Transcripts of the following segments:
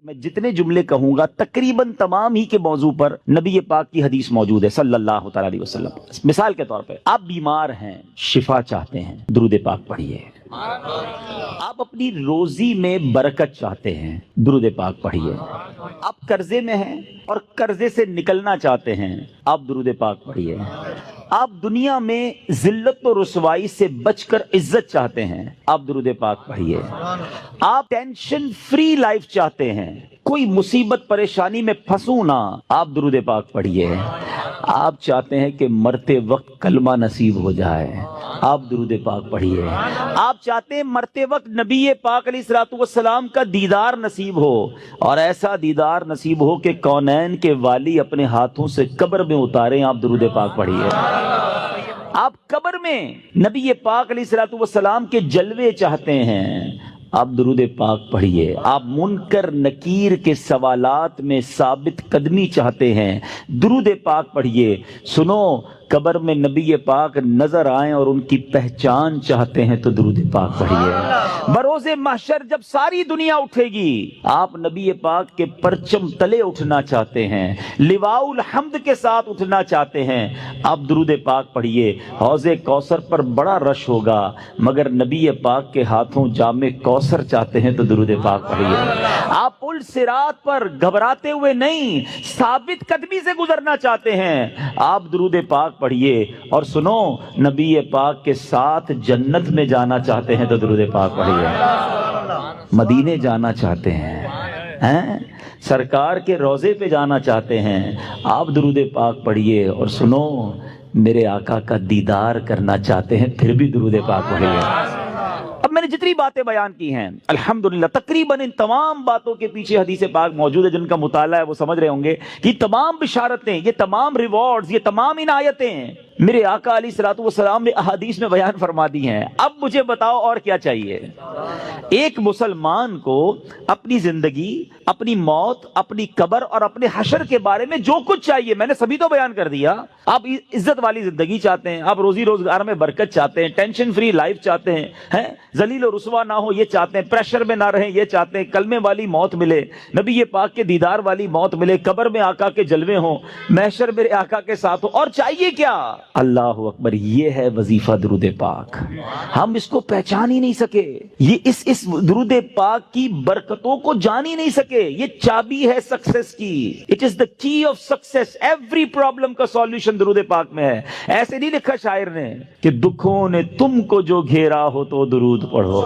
میں جتنے جملے کہوں گا تقریباً تمام ہی کے موضوع پر نبی پاک کی حدیث موجود ہے صلی اللہ تعالی علیہ وسلم۔ مثال کے طور پہ آپ بیمار ہیں، شفا چاہتے ہیں، درود پاک پڑھیے۔ آپ اپنی روزی میں برکت چاہتے ہیں، درود پاک پڑھیے۔ آپ قرضے میں ہیں اور قرضے سے نکلنا چاہتے ہیں، آپ درود پاک پڑھیے۔ آپ دنیا میں ذلت و رسوائی سے بچ کر عزت چاہتے ہیں، آپ درود پاک پڑھیے۔ آپ ٹینشن فری لائف چاہتے ہیں، کوئی مصیبت پریشانی میں پھنسوں نہ، آپ درود پاک پڑھیے۔ آپ چاہتے ہیں کہ مرتے وقت کلمہ نصیب ہو جائے، آپ درود پاک پڑھیے۔ آپ چاہتے ہیں مرتے وقت نبی پاک علیہ الصلوۃ والسلام کا دیدار نصیب ہو، اور ایسا دیدار نصیب ہو کہ کونین کے والی اپنے ہاتھوں سے قبر میں اتاریں، آپ درود پاک پڑھیے۔ آپ قبر میں نبی پاک علیہ الصلوۃ والسلام کے جلوے چاہتے ہیں، آپ درود پاک پڑھیے۔ آپ منکر نکیر کے سوالات میں ثابت قدمی چاہتے ہیں، درود پاک پڑھیے۔ سنو، قبر میں نبی پاک نظر آئیں اور ان کی پہچان چاہتے ہیں تو درود پاک پڑھیے۔ بروز محشر جب ساری دنیا اٹھے گی، آپ نبی پاک کے پرچم تلے اٹھنا چاہتے ہیں، لواء الحمد کے ساتھ اٹھنا چاہتے ہیں، آپ درود پاک پڑھیے۔ حوض کوثر پر بڑا رش ہوگا، مگر نبی پاک کے ہاتھوں جام کوثر چاہتے ہیں تو درود پاک پڑھیے۔ آپ پل صراط پر گھبراتے ہوئے نہیں، ثابت قدمی سے گزرنا چاہتے ہیں، آپ درود پاک پڑھیے۔ اور سنو، نبی پاک کے ساتھ جنت میں جانا چاہتے ہیں تو درود پاک پڑھیے۔ مدینے جانا چاہتے ہیں، سرکار کے روضے پہ جانا چاہتے ہیں، آپ درود پاک پڑھیے۔ اور سنو، میرے آقا کا دیدار کرنا چاہتے ہیں، پھر بھی درود پاک پڑھیے۔ اب میں نے جتنی باتیں بیان کی ہیں الحمدللہ تقریباً ان تمام باتوں کے پیچھے حدیث پاک موجود ہے، جن کا مطالعہ ہے وہ سمجھ رہے ہوں گے کہ تمام بشارتیں، یہ تمام ریوارڈز، یہ تمام عنایتیں میرے آقا علیہ الصلوۃ والسلام نے احادیث میں بیان فرما دی ہیں۔ اب مجھے بتاؤ اور کیا چاہیے؟ ایک مسلمان کو اپنی زندگی، اپنی موت، اپنی قبر اور اپنے حشر کے بارے میں جو کچھ چاہیے میں نے سبھی تو بیان کر دیا۔ آپ عزت والی زندگی چاہتے ہیں، آپ روزی روزگار میں برکت چاہتے ہیں، ٹینشن فری لائف چاہتے ہیں، ذلیل و رسوا نہ ہو یہ چاہتے ہیں، پریشر میں نہ رہیں یہ چاہتے ہیں، کلمے والی موت ملے، نبی پاک کے دیدار والی موت ملے، قبر میں آقا کے جلوے ہوں، محشر میرے آقا کے ساتھ ہو، اور چاہیے کیا؟ اللہ اکبر، یہ ہے وظیفہ درود پاک۔ ہم اس کو پہچان ہی نہیں سکے، یہ اس درود پاک کی برکتوں کو جان ہی نہیں سکے۔ یہ چابی ہے سکسیس کی، اٹ از دا کی آف سکسیس۔ ایوری پرابلم کا سولوشن درود پاک میں ہے۔ ایسے نہیں لکھا شاعر نے کہ دکھوں نے تم کو جو گھیرا ہو تو درود پڑھو،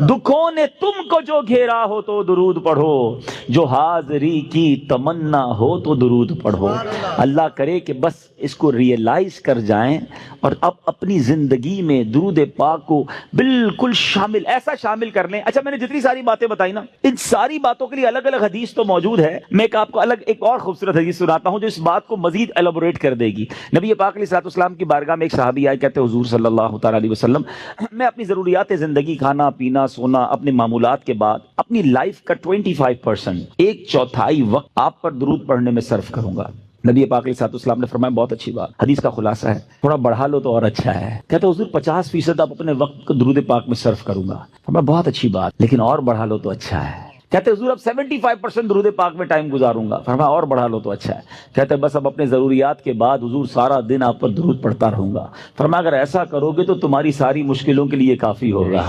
دکھوں نے تم کو جو گھیرا ہو تو درود پڑھو، جو حاضری کی تمنا ہو تو درود پڑھو۔ اللہ کرے کہ بس اس کو ریئلائز کر جائیں اور اب اپنی زندگی میں درود پاک کو بالکل شامل، ایسا شامل کر لیں۔ اچھا، میں نے جتنی ساری باتیں بتائی نا، ان ساری باتوں کے لیے الگ الگ حدیث تو موجود ہے، میں آپ کو الگ ایک اور خوبصورت حدیث سناتا ہوں جو اس بات کو مزید ایلابوریٹ کر دے گی۔ نبی پاک علیہ الصلوۃ والسلام کی بارگاہ میں ایک صحابی آئے، کہتے حضور صلی اللہ تعالی علیہ وسلم، میں اپنی ضروریات زندگی، کھانا پینا سونا، اپنے معمولات کے بعد اپنی لائف کا 25%، ایک چوتھائی وقت آپ پر درود پڑھنے میں صرف کروں گا۔ نبی پاک علیہ الصلوۃ والسلام نے فرمایا بہت اچھی بات، حدیث کا خلاصہ ہے، تھوڑا بڑھا لو تو اور اچھا ہے۔ کہتے حضور 50% آپ اپنے وقت کو درود پاک میں صرف کروں گا۔ فرمایا بہت اچھی بات، لیکن اور بڑھا لو تو اچھا ہے۔ کہتے حضور اب 75% درود پاک میں ٹائم گزاروں گا۔ فرمایا اور بڑھا لو تو اچھا ہے۔ کہتے بس اب اپنے ضروریات کے بعد حضور سارا دن آپ پر درود پڑھتا رہوں گا۔ فرمایا اگر ایسا کرو گے تو تمہاری ساری مشکلوں کے لیے کافی ہوگا،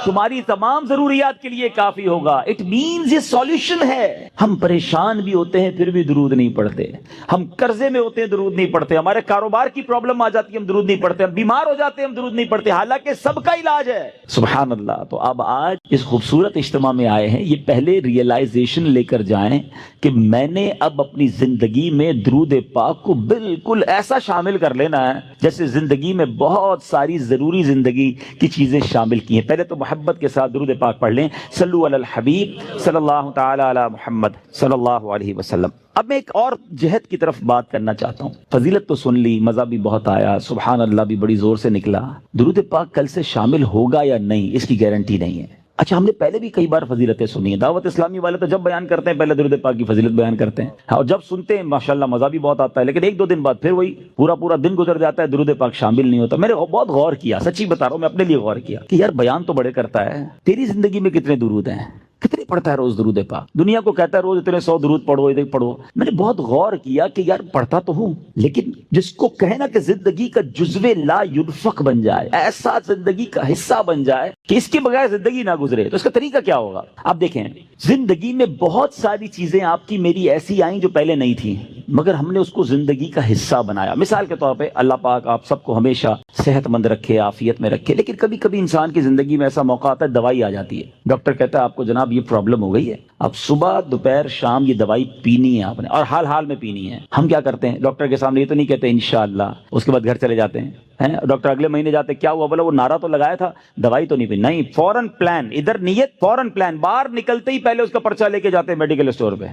تمہاری تمام ضروریات کے لیے کافی ہوگا۔ اٹ مینز یہ سولوشن ہے۔ ہم پریشان بھی ہوتے ہیں پھر بھی درود نہیں پڑھتے، ہم قرضے میں ہوتے ہیں درود نہیں پڑھتے، ہمارے کاروبار کی پرابلم آ جاتی ہے ہم درود نہیں پڑھتے، ہم بیمار ہو جاتے ہیں ہم درود نہیں پڑھتے، حالانکہ سب کا علاج ہے۔ سبحان اللہ۔ تو اب آج اس خوبصورت اجتماع میں آئے ہیں، یہ پہلے ریئلائزیشن لے کر جائیں کہ میں نے اب اپنی زندگی میں درود پاک کو بالکل ایسا شامل کر لینا ہے جیسے زندگی میں بہت ساری ضروری زندگی کی چیزیں شامل کی ہیں۔ پہلے تو محبت کے ساتھ درود پاک پڑھ لیں، صلو علی الحبیب صلی اللہ تعالی علی محمد صلی اللہ علیہ وسلم۔ اب میں ایک اور جہت کی طرف بات کرنا چاہتا ہوں۔ فضیلت تو سن لی، مزہ بھی بہت آیا، سبحان اللہ بھی بڑی زور سے نکلا، درود پاک کل سے شامل ہوگا یا نہیں اس کی گارنٹی نہیں ہے۔ اچھا، ہم نے پہلے بھی کئی بار فضیلتیں سنی ہیں، دعوت اسلامی والے تو جب بیان کرتے ہیں پہلے درود پاک کی فضیلت بیان کرتے ہیں، اور جب سنتے ہیں ماشاءاللہ مزہ بھی بہت آتا ہے، لیکن ایک دو دن بعد پھر وہی پورا دن گزر جاتا ہے، درود پاک شامل نہیں ہوتا۔ میں نے بہت غور کیا، سچی بتا رہا ہوں، میں اپنے لیے غور کیا کہ یار بیان تو بڑے کرتا ہے، تیری زندگی میں کتنے درود ہیں، کتنے پڑھتا ہے روز درود پاک. دنیا کو کہتا ہے روز اتنے 100 درود پڑھو ادھر پڑھو. میں نے بہت غور کیا کہ یار پڑھتا تو ہوں, لیکن جس کو کہنا کہ زندگی کا جزو لا ينفق بن جائے, ایسا زندگی کا حصہ بن جائے کہ اس کے بغیر زندگی نہ گزرے, تو اس کا طریقہ کیا ہوگا؟ آپ دیکھیں, زندگی میں بہت ساری چیزیں آپ کی میری ایسی آئیں جو پہلے نہیں تھیں, مگر ہم نے اس کو زندگی کا حصہ بنایا. مثال کے طور پہ اللہ پاک آپ سب کو ہمیشہ صحت مند رکھے, عافیت میں رکھے, لیکن کبھی کبھی انسان کی زندگی میں ایسا موقع آتا ہے دوائی آ جاتی ہے. ڈاکٹر کہتا ہے آپ کو جناب یہ پرابلم ہو گئی ہے, اب صبح دوپہر شام یہ دوائی پینی ہے آپ نے, اور حال حال میں پینی ہے. ہم کیا کرتے ہیں؟ ڈاکٹر کے سامنے یہ تو نہیں کہتے انشاءاللہ, اس کے بعد گھر چلے جاتے ہیں. ڈاکٹر اگلے مہینے جاتے, کیا ہوا؟ بولا وہ نعرہ تو لگایا تھا, دوائی تو نہیں پی. نہیں, فوراً پلان, ادھر نیت فوراً پلان, باہر نکلتے ہی پہلے اس کا پرچہ لے کے جاتے ہیں میڈیکل اسٹور پہ,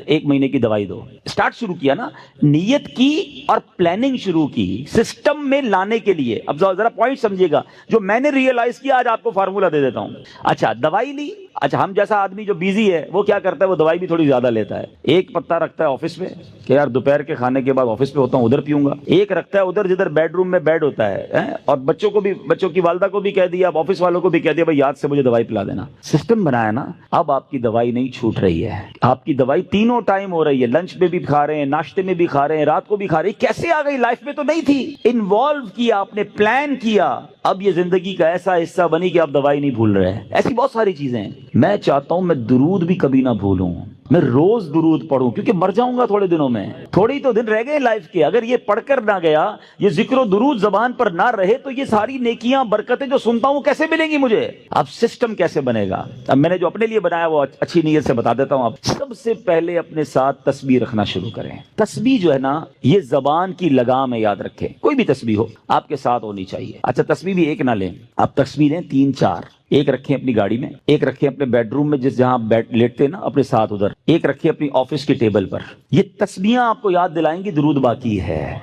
1 مہینے کی دوائی دو. اسٹارٹ شروع کیا نا, نیت کی اور پلاننگ شروع کی سسٹم میں لانے کے لیے. اب ذرا پوائنٹ سمجھیے گا, جو میں نے ریئلائز کیا آج آپ کو فارمولہ دے دیتا ہوں. اچھا دوائی لی, اچھا ہم جیسا آدمی جو بیزی ہے وہ کیا کرتا ہے, وہ دوائی بھی تھوڑی زیادہ لیتا ہے. ایک پتہ رکھتا ہے آفس میں کہ یار دوپہر کے کھانے کے بعد آفس پہ ہوتا ہوں ادھر پیوں گا. ایک رکھتا ہے ادھر جدھر بیڈ روم میں بیڈ ہوتا ہے, اور بچوں کو بھی, بچوں کی والدہ کو بھی کہہ دیا, اب آفس والوں کو بھی کہہ دیا بھائی یاد سے مجھے دوائی پلا دینا. سسٹم بنایا نا. اب آپ کی دوائی نہیں چھوٹ رہی ہے, آپ کی دوائی تینوں ٹائم ہو رہی ہے, لنچ میں بھی کھا رہے ہیں, ناشتے میں بھی کھا رہے ہیں, رات کو بھی کھا رہے ہیں. کیسے آ گئی؟ لائف میں تو نہیں تھی, انوالو کیا آپ نے, پلان کیا, اب یہ زندگی کا ایسا حصہ بنی کہ آپ دوائی نہیں بھول رہے. ایسی بہت ساری چیزیں ہیں. میں چاہتا ہوں میں درود بھی کبھی نہ بھولوں, میں روز درود پڑھوں, کیونکہ مر جاؤں گا تھوڑے دنوں میں, تھوڑی تو دن رہ گئے لائف کے. اگر یہ پڑھ کر نہ گیا, یہ ذکر و درود زبان پر نہ رہے, تو یہ ساری نیکیاں برکتیں جو سنتا ہوں کیسے ملیں گی مجھے؟ اب سسٹم کیسے بنے گا؟ اب میں نے جو اپنے لیے بنایا وہ اچھی نیت سے بتا دیتا ہوں. آپ سب سے پہلے اپنے ساتھ تسبیح رکھنا شروع کریں. تسبیح جو ہے نا یہ زبان کی لگام ہے, یاد رکھیں. کوئی بھی تسبیح ہو آپ کے ساتھ ہونی چاہیے. اچھا تسبیح بھی ایک نہ لیں, آپ تسبیح لیں 3-4. ایک رکھیں اپنی گاڑی میں, ایک رکھیں اپنے بیڈ روم میں جس جہاں بیٹھ لیٹتے ہیں نا اپنے ساتھ ادھر, ایک رکھیں اپنی آفس کی ٹیبل پر. یہ تسبیحاں آپ کو یاد دلائیں گی درود باقی ہے,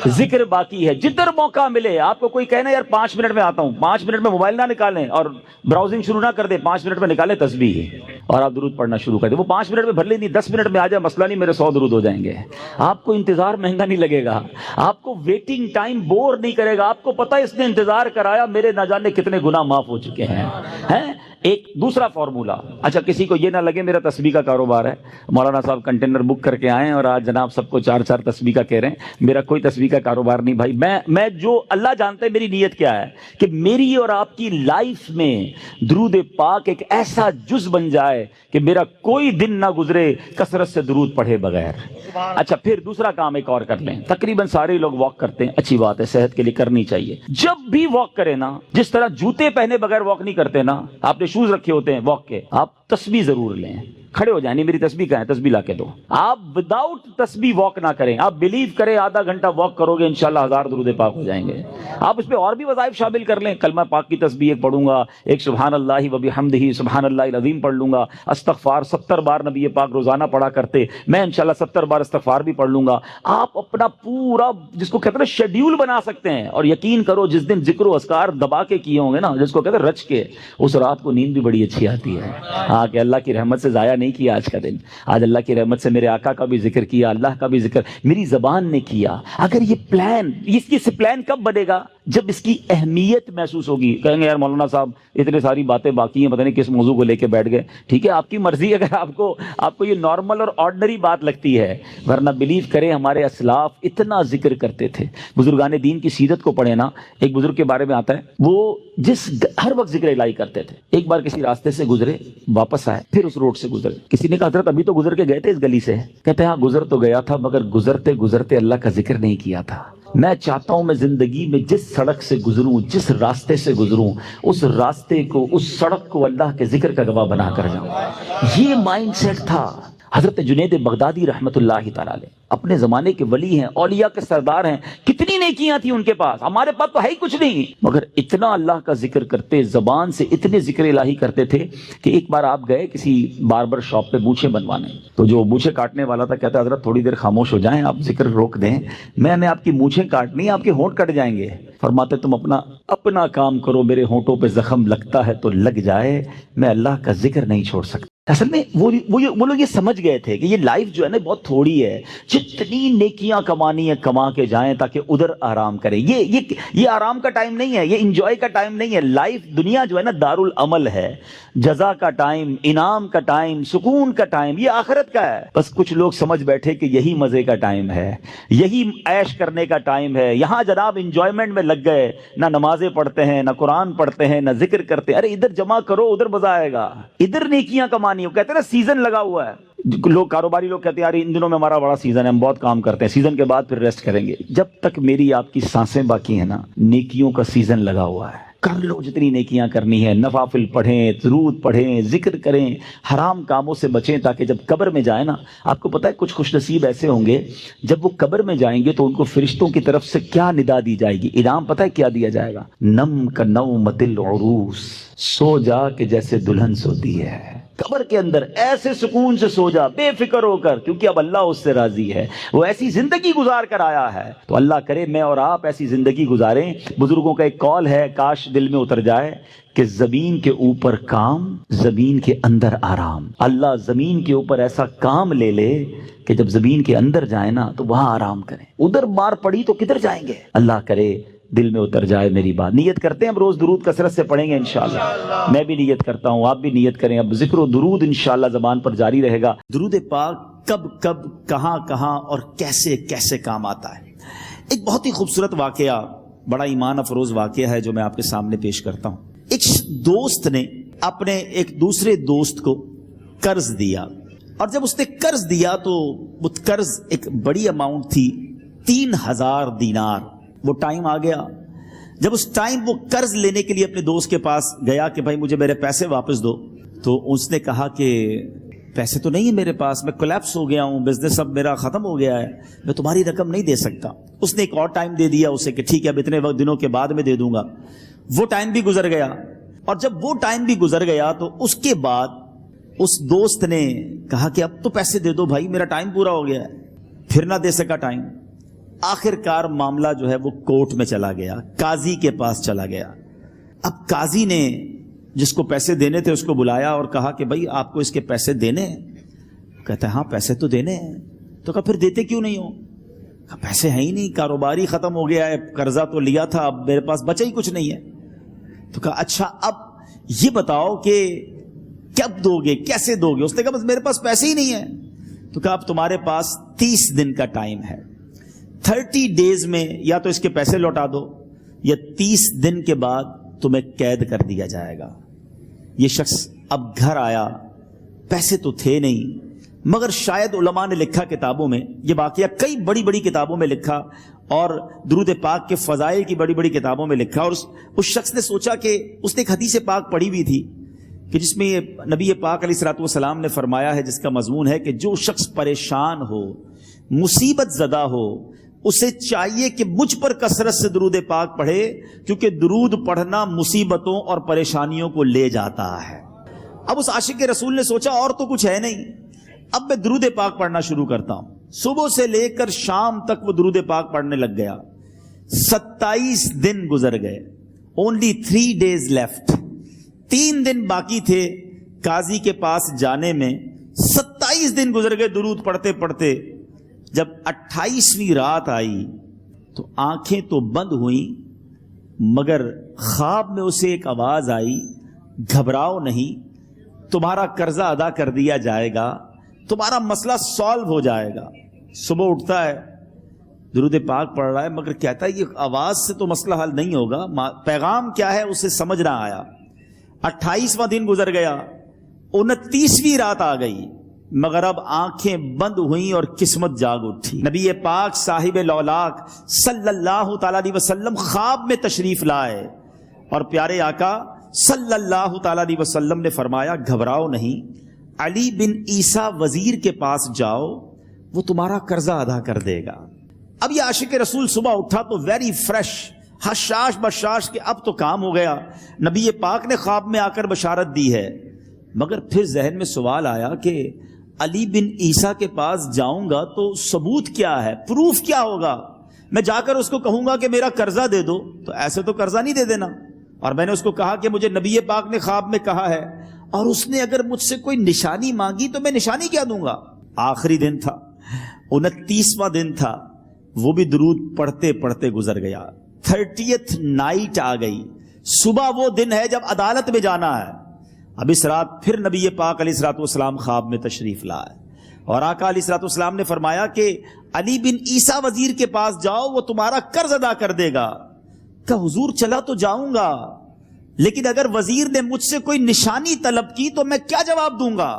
ذکر باقی ہے. جدھر موقع ملے آپ کو کوئی کہنا یار 5 منٹ میں آتا ہوں, 5 منٹ میں موبائل نہ نکالیں اور براؤزنگ شروع نہ کر دیں, 5 منٹ میں نکالیں تسبیح اور آپ درود پڑھنا شروع کر دیں. وہ 5 منٹ میں بھر لیں, نہیں 10 منٹ میں آ جائے مسئلہ نہیں, میرے 100 درود ہو جائیں گے. آپ کو انتظار مہنگا نہیں لگے گا, آپ کو ویٹنگ ٹائم بور نہیں کرے گا. آپ کو پتہ ہے اس نے انتظار کرایا, میرے نہ جانے کتنے گناہ معاف ہو چکے ہیں. ایک دوسرا فارمولہ. اچھا کسی کو یہ نہ لگے میرا تسبیح کا کاروبار ہے, مولانا صاحب کنٹینر بک کر کے آئے اور آج جناب سب کو 4 تسبیح کا کہہ رہے ہیں. میرا کوئی تسبیح کا کاروبار نہیں بھائی. میں جو اللہ جانتا ہے میری نیت کیا ہے کہ میری اور آپ کی لائف میں درود پاک ایک ایسا جز بن جائے کہ میرا کوئی دن نہ گزرے کثرت سے درود پڑھے بغیر. اچھا پھر دوسرا کام ایک اور کر لیں. تقریباً سارے لوگ واک کرتے ہیں, اچھی بات ہے, صحت کے لیے کرنی چاہیے. جب بھی واک کریں نا, جس طرح جوتے پہنے بغیر واک نہیں کرتے نا, آپ نے شوز رکھے ہوتے ہیں واک کے, آپ تسبیح ضرور لیں. کھڑے ہو جائیں, نہیں میری تسبیح کہاں ہے, تسبیح لا کے دو. آپ وداؤٹ تسبیح واک نہ کریں. آپ بلیو کریں آدھا گھنٹہ واک کرو گے انشاءاللہ 1000 درود پاک ہو جائیں گے. آپ اس پہ اور بھی وظائف شامل کر لیں. کلمہ پاک کی تسبیح ایک پڑھوں گا, ایک سبحان اللہ و بحمدہ سبحان اللہ العظیم پڑھ لوں گا. استغفار 70 بار نبی پاک روزانہ پڑھا کرتے, میں انشاءاللہ 70 بار استغفار بھی پڑھ لوں گا. آپ اپنا پورا جس کو کہتے ہیں شیڈیول بنا سکتے ہیں. اور یقین کرو جس دن ذکر و اذکار دبا کے کیے ہوں گے نا, جس کو کہتے ہیں رچ کے, اس رات کو نیند بھی بڑی اچھی آتی ہے. ہاں کہ اللہ کی رحمت سے ضائع نہیں کیا آج کا دن. آج اللہ کی رحمت سے میرے آقا کا بھی ذکر کیا, اللہ کا بھی ذکر میری زبان نے کیا. اگر یہ پلان, اس کی پلان کب بنے گا؟ جب اس کی اہمیت محسوس ہوگی. کہیں گے یار مولانا صاحب اتنے ساری باتیں باقی ہیں, پتہ نہیں کس موضوع کو لے کے بیٹھ گئے. ٹھیک ہے, آپ کی مرضی. اگر آپ کو یہ نارمل اور آرڈنری بات لگتی ہے, ورنہ بلیو کریں ہمارے اسلاف اتنا ذکر کرتے تھے. بزرگان دین کی سیرت کو پڑھیں نا, ایک بزرگ کے بارے میں آتا ہے وہ ہر وقت ذکر الہی کرتے تھے. ایک بار کسی راستے سے گزرے, واپس آئے, پھر اس روڈ سے گزرے. کسی نے کہا حضرت ابھی تو گزر کے گئے تھے اس گلی سے. کہتے ہیں ہاں گزر تو گیا تھا, مگر گزرتے گزرتے اللہ کا ذکر نہیں کیا تھا. میں چاہتا ہوں میں زندگی میں جس سڑک سے گزروں, جس راستے سے گزروں, اس راستے کو, اس سڑک کو اللہ کے ذکر کا گواہ بنا کر جاؤں. یہ مائنڈ سیٹ تھا. حضرت جنید بغدادی رحمت اللہ تعالی علیہ اپنے زمانے کے ولی ہیں, اولیاء کے سردار ہیں. کتنی نیکیاں تھیں ان کے پاس, ہمارے پاس تو ہے ہی کچھ نہیں, مگر اتنا اللہ کا ذکر کرتے, زبان سے اتنے ذکر الہی کرتے تھے کہ ایک بار آپ گئے کسی باربر شاپ پہ مونچھیں بنوانے. تو جو مونچھیں کاٹنے والا تھا کہتا حضرت تھوڑی دیر خاموش ہو جائیں, آپ ذکر روک دیں, میں نے آپ کی مونچھیں کاٹنی, آپ کے ہونٹ کٹ جائیں گے. فرماتے تم اپنا کام کرو, میرے ہونٹوں پہ زخم لگتا ہے تو لگ جائے, میں اللہ کا ذکر نہیں چھوڑ سکتا. اصل میں وہ لوگ یہ سمجھ گئے تھے کہ یہ لائف جو ہے نا بہت تھوڑی ہے، جتنی نیکیاں کمانی ہے کما کے جائیں تاکہ ادھر آرام کریں. یہ آرام کا ٹائم نہیں ہے، یہ انجوائے کا ٹائم نہیں ہے. لائف دنیا جو ہے نا دارالعمل ہے، جزا کا ٹائم، انعام کا ٹائم، سکون کا ٹائم، یہ آخرت کا ہے. بس کچھ لوگ سمجھ بیٹھے کہ یہی مزے کا ٹائم ہے، یہی عیش کرنے کا ٹائم ہے. یہاں جناب انجوائمنٹ میں لگ گئے، نہ نمازیں پڑھتے ہیں، نہ قرآن پڑھتے ہیں، نہ ذکر کرتے ہیں. ارے ادھر جمع کرو، ادھر مزہ آئے گا. ادھر نیکیاں کمانی، وہ کہتے ہیں نا سیزن لگا ہوا ہے. لوگ کاروباری لوگ کہتے ہیں یار ان دنوں میں ہمارا بڑا سیزن ہے، ہم بہت کام کرتے ہیں، سیزن کے بعد پھر ریسٹ کریں گے. جب تک میری آپ کی سانسیں باقی ہیں نا، نیکیوں کا سیزن لگا ہوا ہے. کر لو جتنی نیکیاں کرنی ہے، نوافل پڑھیں، درود پڑھیں، ذکر کریں، حرام کاموں سے بچیں، تاکہ جب قبر میں جائیں نا، آپ کو پتہ ہے کچھ خوش نصیب ایسے ہوں گے جب وہ قبر میں جائیں گے تو ان کو فرشتوں کی طرف سے کیا ندا دی جائے گی، انعام پتہ ہے کیا دیا جائے گا؟ نم کا نومۃ العروس، سو جا کہ جیسے دلہن سوتی ہے. قبر کے اندر ایسے سکون سے سو جا، بے فکر ہو کر، کیونکہ اب اللہ اس سے راضی ہے. وہ ایسی زندگی گزار کر آیا ہے، تو اللہ کرے میں اور آپ ایسی زندگی گزاریں. بزرگوں کا ایک قول ہے، کاش دل میں اتر جائے کہ زمین کے اوپر کام، زمین کے اندر آرام. اللہ زمین کے اوپر ایسا کام لے لے کہ جب زمین کے اندر جائیں نا تو وہاں آرام کریں. ادھر مار پڑی تو کدھر جائیں گے؟ اللہ کرے دل میں اتر جائے میری بات. نیت کرتے ہیں اب روز درود کثرت سے پڑھیں گے انشاءاللہ. میں بھی نیت کرتا ہوں، آپ بھی نیت کریں. اب ذکر و درود انشاءاللہ زبان پر جاری رہے گا. درود پاک کب کب، کہاں کہاں اور کیسے کیسے کام آتا ہے. ایک بہت ہی خوبصورت واقعہ، بڑا ایمان افروز واقعہ ہے جو میں آپ کے سامنے پیش کرتا ہوں. ایک دوست نے اپنے ایک دوسرے دوست کو قرض دیا، اور جب اس نے قرض دیا تو وہ قرض ایک بڑی اماؤنٹ تھی، 3000 دینار. وہ ٹائم آ گیا جب اس ٹائم وہ قرض لینے کے لیے اپنے دوست کے پاس گیا کہ بھائی مجھے میرے پیسے واپس دو. تو اس نے کہا کہ پیسے تو نہیں ہے میرے پاس، میں کولیپس ہو گیا ہوں، بزنس اب میرا ختم ہو گیا ہے، میں تمہاری رقم نہیں دے سکتا. اس نے ایک اور ٹائم دے دیا اسے کہ ٹھیک ہے اب اتنے دنوں کے بعد میں دے دوں گا. وہ ٹائم بھی گزر گیا، اور جب وہ ٹائم بھی گزر گیا تو اس کے بعد اس دوست نے کہا کہ اب تو پیسے دے دو بھائی، میرا ٹائم پورا ہو گیا ہے. پھر نہ دے سکا ٹائم. آخر کار معاملہ جو ہے وہ کورٹ میں چلا گیا، قاضی کے پاس چلا گیا. اب قاضی نے جس کو پیسے دینے تھے اس کو بلایا اور کہا کہ بھائی آپ کو اس کے پیسے دینے ہیں؟ کہتا ہے ہاں پیسے تو دینے ہیں. تو کہا پھر دیتے کیوں نہیں ہو؟ کہا پیسے ہیں ہی نہیں، کاروباری ختم ہو گیا ہے، قرضہ تو لیا تھا، اب میرے پاس بچا ہی کچھ نہیں ہے. تو کہا اچھا اب یہ بتاؤ کہ کب دو گے، کیسے دو گے؟ اس نے کہا بس میرے پاس پیسے ہی نہیں ہے. تو کہا اب تمہارے پاس 30 دن کا ٹائم ہے، 30 ڈیز میں یا تو اس کے پیسے لوٹا دو یا 30 دن کے بعد تمہیں قید کر دیا جائے گا. یہ شخص اب گھر آیا، پیسے تو تھے نہیں، مگر شاید علماء نے لکھا کتابوں میں، یہ واقعہ کئی بڑی بڑی کتابوں میں لکھا اور درود پاک کے فضائل کی بڑی بڑی کتابوں میں لکھا. اور اس شخص نے سوچا کہ اس نے ایک حدیث پاک پڑھی ہوئی تھی کہ جس میں نبی پاک علیہ الصلوۃ والسلام نے فرمایا ہے، جس کا مضمون ہے کہ جو شخص پریشان ہو، مصیبت زدہ ہو، اسے چاہیے کہ مجھ پر کثرت سے درود پاک پڑھے، کیونکہ درود پڑھنا مصیبتوں اور پریشانیوں کو لے جاتا ہے. اب اس عاشق رسول نے سوچا اور تو کچھ ہے نہیں، اب میں درود پاک پڑھنا شروع کرتا ہوں. صبح سے لے کر شام تک وہ درود پاک پڑھنے لگ گیا. 27 دن گزر گئے، only 3 days left. 3 دن باقی تھے قاضی کے پاس جانے میں. 27 دن گزر گئے درود پڑھتے پڑھتے. جب 28ویں رات آئی تو آنکھیں تو بند ہوئیں، مگر خواب میں اسے ایک آواز آئی، گھبراؤ نہیں، تمہارا قرضہ ادا کر دیا جائے گا، تمہارا مسئلہ سالو ہو جائے گا. صبح اٹھتا ہے، درود پاک پڑھ رہا ہے، مگر کہتا ہے یہ آواز سے تو مسئلہ حل نہیں ہوگا، پیغام کیا ہے اسے سمجھ نہ آیا. 28واں دن گزر گیا، 29ویں رات آ گئی، مگر اب آنکھیں بند ہوئیں اور قسمت جاگ اٹھی. نبی پاک صاحب لولاک صلی اللہ تعالی علیہ وسلم خواب میں تشریف لائے اور پیارے آقا صلی اللہ تعالی علیہ وسلم نے فرمایا گھبراؤ نہیں، علی بن عیسیٰ وزیر کے پاس جاؤ، وہ تمہارا قرضہ ادا کر دے گا. اب یہ عاشق رسول صبح اٹھا تو ویری فریش، حشاش بشاش کہ اب تو کام ہو گیا. نبی پاک نے خواب میں آ کر بشارت دی ہے، مگر پھر ذہن میں سوال آیا کہ علی بن عیسیٰ کے پاس جاؤں گا تو ثبوت کیا ہے، پروف کیا ہوگا؟ میں جا کر اس کو کہوں گا کہ میرا قرضہ دے دو، تو ایسے تو قرضہ نہیں دے دینا. اور میں نے اس کو کہا کہ مجھے نبی پاک نے خواب میں کہا ہے، اور اس نے اگر مجھ سے کوئی نشانی مانگی تو میں نشانی کیا دوں گا؟ آخری دن تھا، 29واں دن تھا، وہ بھی درود پڑھتے پڑھتے گزر گیا۔ 30th نائٹ آ گئی، صبح وہ دن ہے جب عدالت میں جانا ہے۔ اب اس رات پھر نبی پاک علیہ الصلوۃ والسلام خواب میں تشریف لائے اور آقا علیہ الصلوۃ والسلام نے فرمایا کہ علی بن عیسیٰ وزیر کے پاس جاؤ، وہ تمہارا قرض ادا کر دے گا۔ کہ حضور چلا تو جاؤں گا، لیکن اگر وزیر نے مجھ سے کوئی نشانی طلب کی تو میں کیا جواب دوں گا؟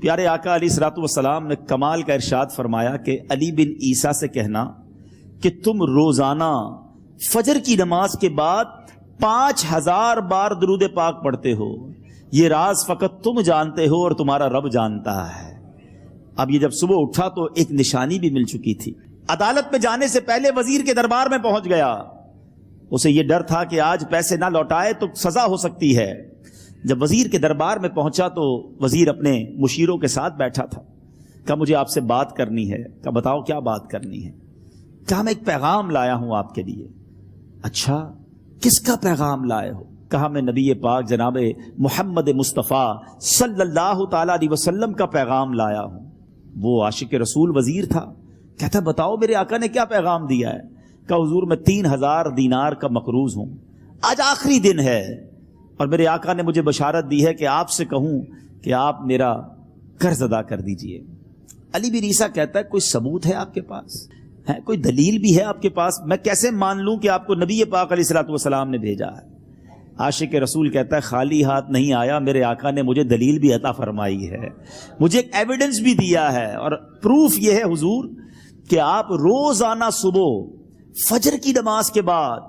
پیارے آقا علیہ الصلوۃ والسلام نے کمال کا ارشاد فرمایا کہ علی بن عیسیٰ سے کہنا کہ تم روزانہ فجر کی نماز کے بعد 5000 بار درود پاک پڑھتے ہو، یہ راز فقط تم جانتے ہو اور تمہارا رب جانتا ہے۔ اب یہ جب صبح اٹھا تو ایک نشانی بھی مل چکی تھی۔ عدالت میں جانے سے پہلے وزیر کے دربار میں پہنچ گیا، اسے یہ ڈر تھا کہ آج پیسے نہ لوٹائے تو سزا ہو سکتی ہے۔ جب وزیر کے دربار میں پہنچا تو وزیر اپنے مشیروں کے ساتھ بیٹھا تھا۔ کہا مجھے آپ سے بات کرنی ہے۔ کہا بتاؤ کیا بات کرنی ہے؟ کہا میں ایک پیغام لایا ہوں آپ کے لیے۔ اچھا کس کا پیغام لائے ہو؟ کہا میں نبی پاک جناب محمد مصطفیٰ صلی اللہ تعالی علیہ وسلم کا پیغام لایا ہوں۔ وہ عاشق رسول وزیر تھا، کہتا بتاؤ میرے آقا نے کیا پیغام دیا ہے؟ کہ حضور میں 3000 دینار کا مقروض ہوں، آج آخری دن ہے اور میرے آقا نے مجھے بشارت دی ہے کہ آپ سے کہوں کہ آپ میرا قرض ادا کر دیجئے۔ علی بن عیسیٰ کہتا ہے کوئی ثبوت ہے آپ کے پاس؟ ہے کوئی دلیل بھی ہے آپ کے پاس؟ میں کیسے مان لوں کہ آپ کو نبی پاک علیہ الصلوۃ والسلام نے بھیجا ہے؟ عاشق رسول کہتا ہے خالی ہاتھ نہیں آیا، میرے آقا نے مجھے دلیل بھی عطا فرمائی ہے، مجھے ایک ایویڈنس بھی دیا ہے، اور پروف یہ ہے حضور کہ آپ روزانہ صبح فجر کی نماز کے بعد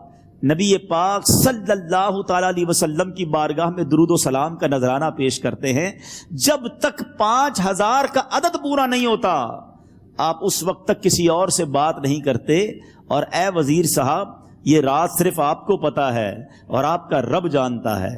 نبی پاک صلی اللہ تعالی علیہ وسلم کی بارگاہ میں درود و سلام کا نذرانہ پیش کرتے ہیں۔ جب تک 5000 کا عدد پورا نہیں ہوتا آپ اس وقت تک کسی اور سے بات نہیں کرتے، اور اے وزیر صاحب یہ راز صرف آپ کو پتا ہے اور آپ کا رب جانتا ہے۔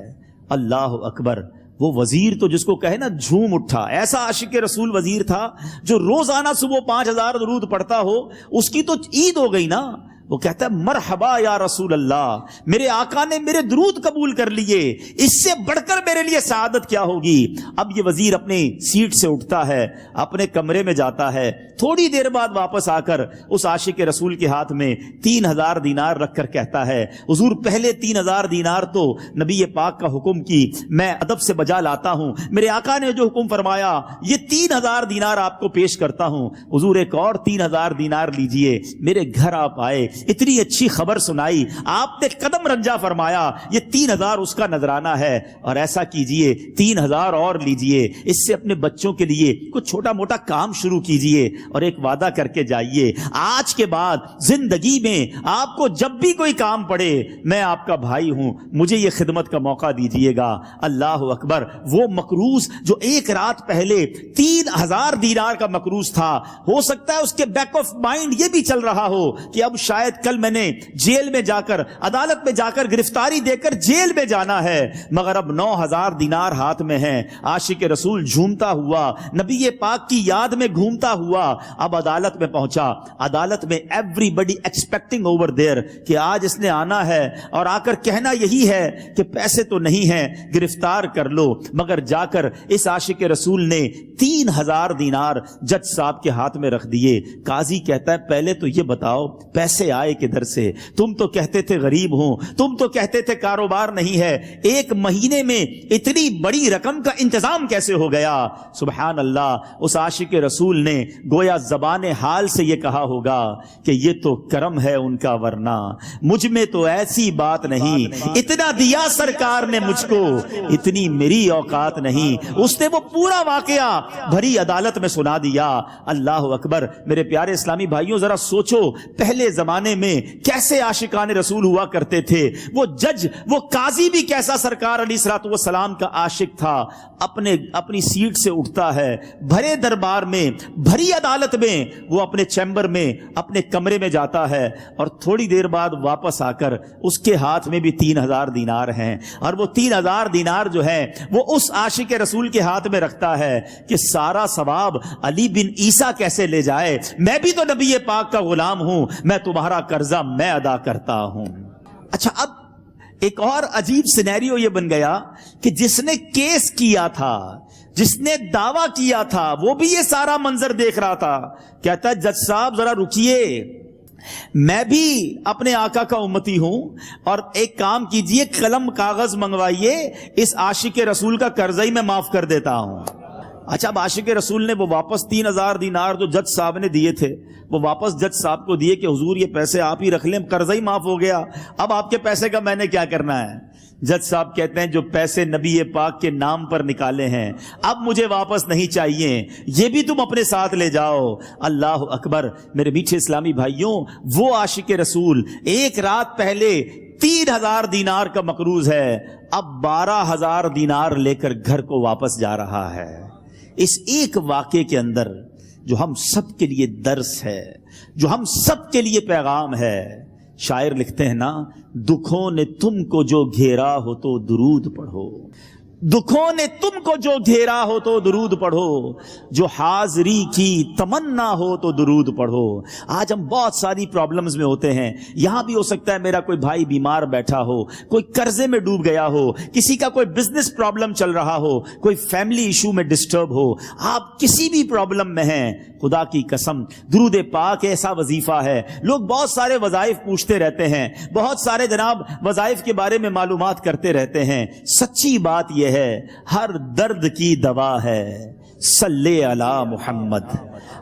اللہ اکبر! وہ وزیر تو جس کو کہے نا جھوم اٹھا، ایسا عاشق رسول وزیر تھا جو روزانہ صبح 5000 درود پڑھتا ہو، اس کی تو عید ہو گئی نا۔ وہ کہتا ہے مرحبا یا رسول اللہ، میرے آقا نے میرے درود قبول کر لیے، اس سے بڑھ کر میرے لیے سعادت کیا ہوگی؟ اب یہ وزیر اپنے سیٹ سے اٹھتا ہے، اپنے کمرے میں جاتا ہے، تھوڑی دیر بعد واپس آ کر اس عاشق رسول کے ہاتھ میں 3000 دینار رکھ کر کہتا ہے حضور پہلے 3000 دینار تو نبی پاک کا حکم کی میں ادب سے بجا لاتا ہوں، میرے آقا نے جو حکم فرمایا یہ 3000 دینار آپ کو پیش کرتا ہوں، حضور ایک اور 3000 دینار لیجئے۔ میرے گھر آپ آئے، اتنی اچھی خبر سنائی، آپ نے قدم رنجا فرمایا، یہ 3000 اس کا نذرانہ ہے، اور ایسا کیجئے 3000 اور لیجئے، اس سے اپنے بچوں کے لیے کچھ چھوٹا موٹا کام شروع کیجئے اور ایک وعدہ کر کے جائیے، آج کے بعد زندگی میں آپ کو جب بھی کوئی کام پڑے میں آپ کا بھائی ہوں، مجھے یہ خدمت کا موقع دیجئے گا۔ اللہ اکبر! وہ مقروض جو ایک رات پہلے 3000 دینار کا مقروض تھا، ہو سکتا ہے اس کے بیک آف مائنڈ یہ بھی چل رہا ہو کہ اب شاید کل میں نے جیل میں جا کر عدالت میں جا کر گرفتاری دے کر جیل میں جانا ہے، مگر اب 9000 دینار ہاتھ میں ہیں۔ عاشق رسول جھومتا ہوا نبی پاک کی یاد میں گھومتا ہوا اب عدالت میں پہنچا۔ عدالت میں everybody expecting over there کہ آج اس نے آنا ہے اور آ کر کہنا یہی ہے کہ پیسے تو نہیں ہیں، گرفتار کر لو، مگر جا کر اس عاشق رسول نے 3000 دینار جج صاحب کے ہاتھ میں رکھ دیے۔ قاضی کہتا ہے پہلے تو یہ بتاؤ پیسے آئے کدھر سے؟ تم تو کہتے تھے غریب ہوں، تم تو کہتے تھے کاروبار نہیں ہے، ایک مہینے میں اتنی بڑی رقم کا انتظام کیسے ہو گیا؟ سبحان اللہ! اس عاشق رسول نے گویا زبان حال سے یہ کہا ہوگا کہ یہ تو کرم ہے ان کا، ورنہ مجھ میں تو ایسی بات نہیں، اتنا دیا سرکار نے مجھ کو، اتنی میری اوقات نہیں۔ اس نے وہ پورا واقعہ بھری عدالت میں سنا دیا۔ اللہ اکبر! میرے پیارے اسلامی بھائیوں ذرا سوچو پہلے زمانے میں کیسے عاشقان رسول ہوا کرتے تھے، وہ جج وہ قاضی بھی کیسا سرکار علیہ الصلوۃ والسلام کا عاشق تھا۔ اپنی سیٹ سے اٹھتا ہے، بھرے دربار میں بھری عدالت میں وہ اپنے چیمبر میں اپنے کمرے میں جاتا ہے، اور تھوڑی دیر بعد واپس آ کر اس کے ہاتھ میں بھی 3000 دینار ہیں، اور وہ 3000 دینار جو ہے وہ اس عاشق رسول کے ہاتھ میں رکھتا ہے کہ سارا ثواب علی بن عیسیٰ کیسے لے جائے، میں بھی تو نبی پاک کا غلام ہوں، میں تمہارا قرضہ میں ادا کرتا ہوں۔ اچھا اب ایک اور عجیب سینیریو یہ بن گیا کہ جس نے کیس کیا تھا، جس نے دعویٰ کیا تھا، وہ بھی یہ سارا منظر دیکھ رہا تھا. کہتا ہے جج صاحب ذرا رکیے، میں بھی اپنے آقا کا امتی ہوں، اور ایک کام کیجئے، قلم کاغذ منگوائیے، اس عاشق رسول کا قرضہ ہی میں معاف کر دیتا ہوں. اچھا، اب عاشق رسول نے وہ واپس 3000 دینار جو جج صاحب نے دیے تھے وہ واپس جج صاحب کو دیے کہ حضور یہ پیسے آپ ہی رکھ لیں، قرضہ ہی معاف ہو گیا، اب آپ کے پیسے کا میں نے کیا کرنا ہے. جج صاحب کہتے ہیں جو پیسے نبی پاک کے نام پر نکالے ہیں اب مجھے واپس نہیں چاہیے، یہ بھی تم اپنے ساتھ لے جاؤ. اللہ اکبر. میرے میٹھے اسلامی بھائیوں، وہ عاشق رسول ایک رات پہلے 3000 دینار کا مقروض ہے، اب 12000 دینار لے کر گھر کو واپس جا رہا ہے. اس ایک واقعے کے اندر جو ہم سب کے لیے درس ہے، جو ہم سب کے لیے پیغام ہے. شاعر لکھتے ہیں نا، دکھوں نے تم کو جو گھیرا ہو تو درود پڑھو، دکھوں نے تم کو جو گھیرا ہو تو درود پڑھو، جو حاضری کی تمنا ہو تو درود پڑھو. آج ہم بہت ساری پرابلمز میں ہوتے ہیں. یہاں بھی ہو سکتا ہے میرا کوئی بھائی بیمار بیٹھا ہو، کوئی قرضے میں ڈوب گیا ہو، کسی کا کوئی بزنس پرابلم چل رہا ہو، کوئی فیملی ایشو میں ڈسٹرب ہو، آپ کسی بھی پرابلم میں ہیں، خدا کی قسم درود پاک ایسا وظیفہ ہے. لوگ بہت سارے وظائف پوچھتے رہتے ہیں، بہت سارے جناب وظائف کے بارے میں معلومات کرتے رہتے ہیں. سچی بات یہ ہے، ہر درد کی دوا ہے صلی علی محمد،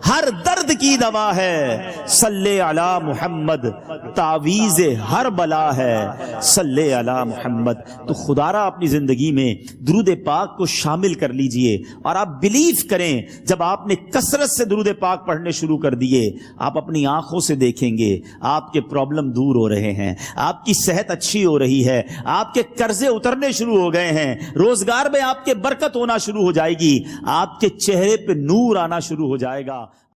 ہر درد کی دوا ہے صلی علی محمد، تعویذ ہر بلا ہے صلی علی محمد. تو خدا را اپنی زندگی میں درود پاک کو شامل کر لیجئے، اور آپ بلیو کریں جب آپ نے کثرت سے درود پاک پڑھنے شروع کر دیے، آپ اپنی آنکھوں سے دیکھیں گے آپ کے پرابلم دور ہو رہے ہیں، آپ کی صحت اچھی ہو رہی ہے، آپ کے قرضے اترنے شروع ہو گئے ہیں، روزگار میں آپ کے برکت ہونا شروع ہو جائے گی، آپ کے چہرے پہ نور آنا شروع ہو جائے گا.